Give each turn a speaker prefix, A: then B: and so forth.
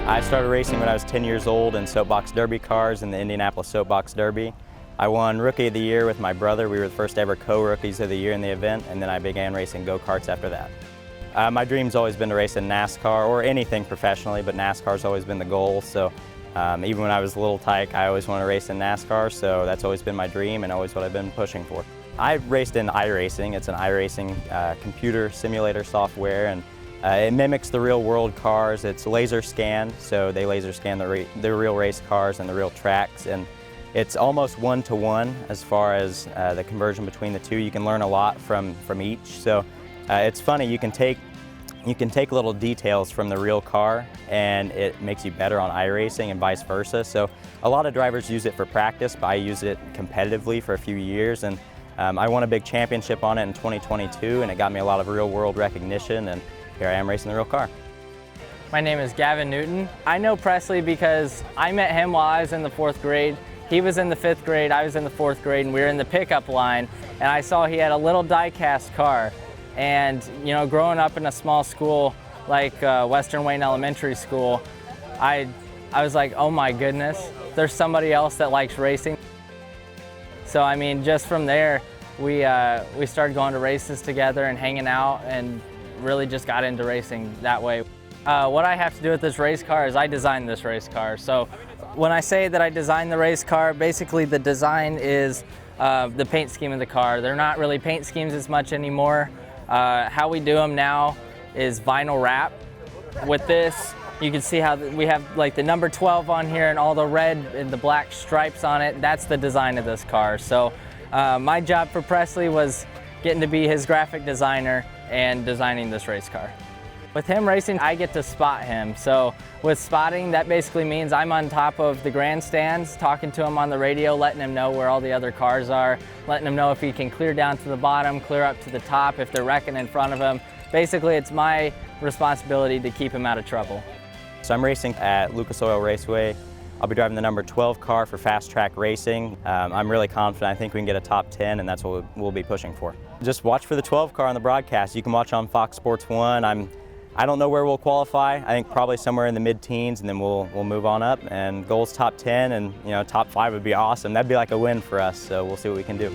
A: I started racing when I was 10 years old in soapbox derby cars in the Indianapolis Soapbox Derby. I won Rookie of the Year with my brother. We were the first ever co-rookies of the year in the event, and then I began racing go-karts after that. My dream's always been to race in NASCAR or anything professionally, but NASCAR's always been the goal. So even when I was a little tyke, I always wanted to race in NASCAR, so that's always been my dream and always what I've been pushing for. I raced in iRacing. It's an iRacing computer simulator software, and it mimics the real world cars. It's laser scanned, so they laser scan the real race cars and the real tracks, and it's almost one-to-one as far as the conversion between the two. You can learn a lot from each. So it's funny, you can take little details from the real car and it makes you better on iRacing and vice versa. So a lot of drivers use it for practice, but I use it competitively for a few years, and I won a big championship on it in 2022, and it got me a lot of real world recognition, and here I am racing the real car.
B: My name is Gavin Newton. I know Presley because I met him while I was in the 4th grade. He was in the 5th grade, I was in the 4th grade, and we were in the pickup line, and I saw he had a little die-cast car. And you know, growing up in a small school like Western Wayne Elementary School, I was like, oh my goodness, there's somebody else that likes racing. So I mean, just from there, we started going to races together and hanging out, and really just got into racing that way. What I have to do with this race car is I designed this race car. So when I say that I designed the race car, basically the design is the paint scheme of the car. They're not really paint schemes as much anymore. How we do them now is vinyl wrap. With this, you can see how we have like the number 12 on here and all the red and the black stripes on it. That's the design of this car. So my job for Presley was getting to be his graphic designer and designing this race car. With him racing, I get to spot him. So with spotting, that basically means I'm on top of the grandstands, talking to him on the radio, letting him know where all the other cars are, letting him know if he can clear down to the bottom, clear up to the top, if they're wrecking in front of him. Basically, it's my responsibility to keep him out of trouble.
A: So I'm racing at Lucas Oil Raceway. I'll be driving the number 12 car for fast track racing. I'm really confident. I think we can get a top 10, and that's what we'll be pushing for. Just watch for the 12 car on the broadcast. You can watch on Fox Sports 1. I don't know where we'll qualify. I think probably somewhere in the mid-teens, and then we'll move on up. And goal's top 10, and you know, top 5 would be awesome. That'd be like a win for us. So we'll see what we can do.